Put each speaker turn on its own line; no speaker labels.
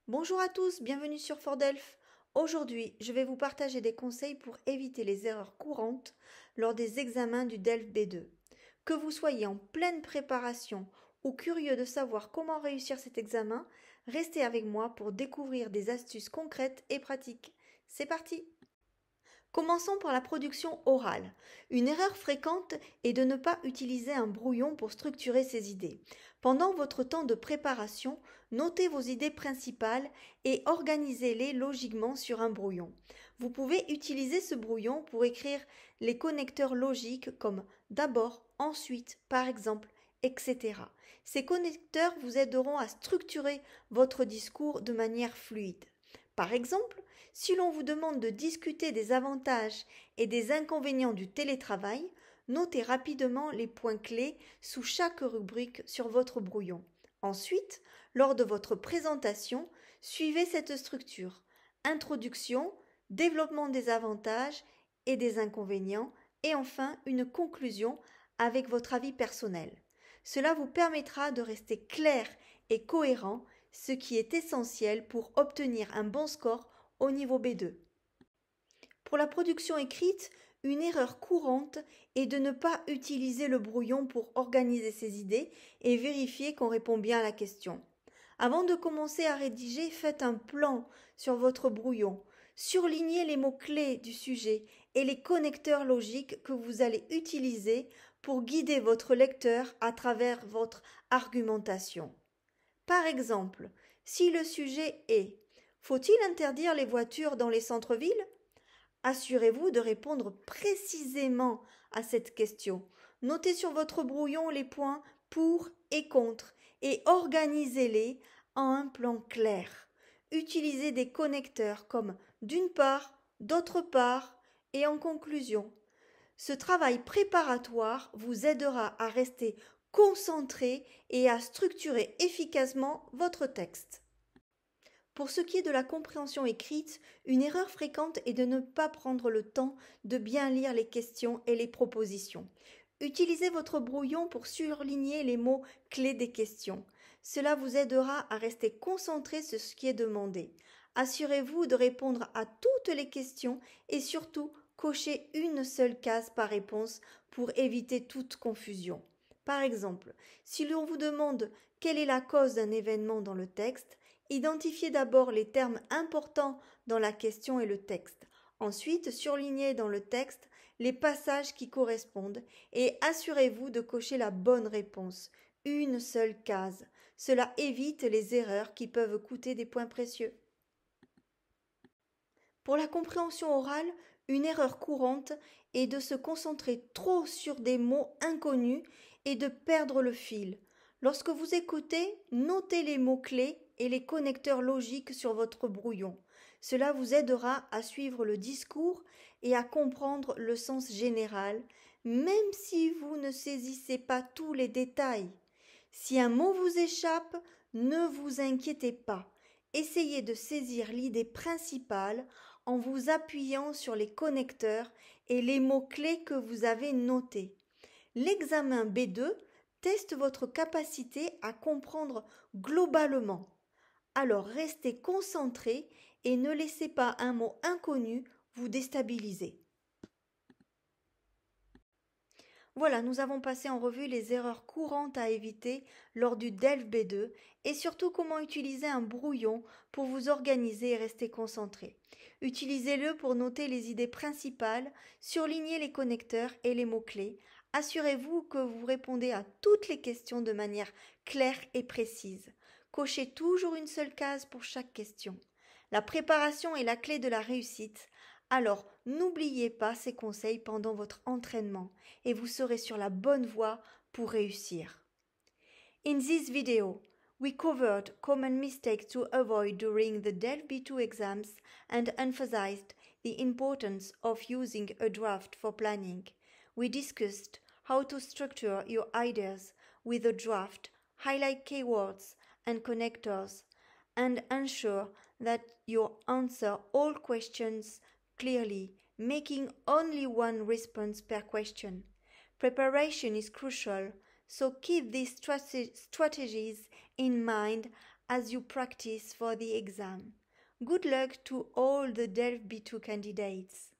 Bonjour à tous, bienvenue sur Fordelf. Aujourd'hui, je vais vous partager des conseils pour éviter les erreurs courantes lors des examens du DELF B2. Que vous soyez en pleine préparation ou curieux de savoir comment réussir cet examen, restez avec moi pour découvrir des astuces concrètes et pratiques. C'est parti! Commençons par la production orale. Une erreur fréquente est de ne pas utiliser un brouillon pour structurer ses idées. Pendant votre temps de préparation, notez vos idées principales et organisez-les logiquement sur un brouillon. Vous pouvez utiliser ce brouillon pour écrire les connecteurs logiques comme d'abord, ensuite, par exemple, etc. Ces connecteurs vous aideront à structurer votre discours de manière fluide. Par exemple, si l'on vous demande de discuter des avantages et des inconvénients du télétravail, notez rapidement les points clés sous chaque rubrique sur votre brouillon. Ensuite, lors de votre présentation, suivez cette structure. Introduction, développement des avantages et des inconvénients, et enfin une conclusion avec votre avis personnel. Cela vous permettra de rester clair et cohérent, ce qui est essentiel pour obtenir un bon score au niveau B2. Pour la production écrite, une erreur courante est de ne pas utiliser le brouillon pour organiser ses idées et vérifier qu'on répond bien à la question. Avant de commencer à rédiger, faites un plan sur votre brouillon. Surlignez les mots-clés du sujet et les connecteurs logiques que vous allez utiliser pour guider votre lecteur à travers votre argumentation. Par exemple, si le sujet est faut-il interdire les voitures dans les centres-villes? Assurez-vous de répondre précisément à cette question. Notez sur votre brouillon les points pour et contre et organisez-les en un plan clair. Utilisez des connecteurs comme d'une part, d'autre part et en conclusion. Ce travail préparatoire vous aidera à rester concentré et à structurer efficacement votre texte. Pour ce qui est de la compréhension écrite, une erreur fréquente est de ne pas prendre le temps de bien lire les questions et les propositions. Utilisez votre brouillon pour surligner les mots clés des questions. Cela vous aidera à rester concentré sur ce qui est demandé. Assurez-vous de répondre à toutes les questions et surtout cochez une seule case par réponse pour éviter toute confusion. Par exemple, si l'on vous demande quelle est la cause d'un événement dans le texte, identifiez d'abord les termes importants dans la question et le texte. Ensuite, surlignez dans le texte les passages qui correspondent et assurez-vous de cocher la bonne réponse. Une seule case. Cela évite les erreurs qui peuvent coûter des points précieux. Pour la compréhension orale, une erreur courante est de se concentrer trop sur des mots inconnus et de perdre le fil. Lorsque vous écoutez, notez les mots-clés et les connecteurs logiques sur votre brouillon. Cela vous aidera à suivre le discours et à comprendre le sens général, même si vous ne saisissez pas tous les détails. Si un mot vous échappe, ne vous inquiétez pas. Essayez de saisir l'idée principale en vous appuyant sur les connecteurs et les mots-clés que vous avez notés. L'examen B2 teste votre capacité à comprendre globalement. Alors restez concentré et ne laissez pas un mot inconnu vous déstabiliser. Voilà, nous avons passé en revue les erreurs courantes à éviter lors du DELF B2 et surtout comment utiliser un brouillon pour vous organiser et rester concentré. Utilisez-le pour noter les idées principales, surligner les connecteurs et les mots-clés. Assurez-vous que vous répondez à toutes les questions de manière claire et précise. Cochez toujours une seule case pour chaque question. La préparation est la clé de la réussite. Alors, n'oubliez pas ces conseils pendant votre entraînement et vous serez sur la bonne voie pour réussir. In this video, we covered common mistakes to avoid during the DELF B2 exams and emphasized the importance of using a draft for planning. We discussed how to structure your ideas with a draft, highlight keywords and connectors, and ensure that you answer all questions clearly, making only one response per question. Preparation is crucial, so keep these strategies in mind as you practice for the exam. Good luck to all the DELF B2 candidates.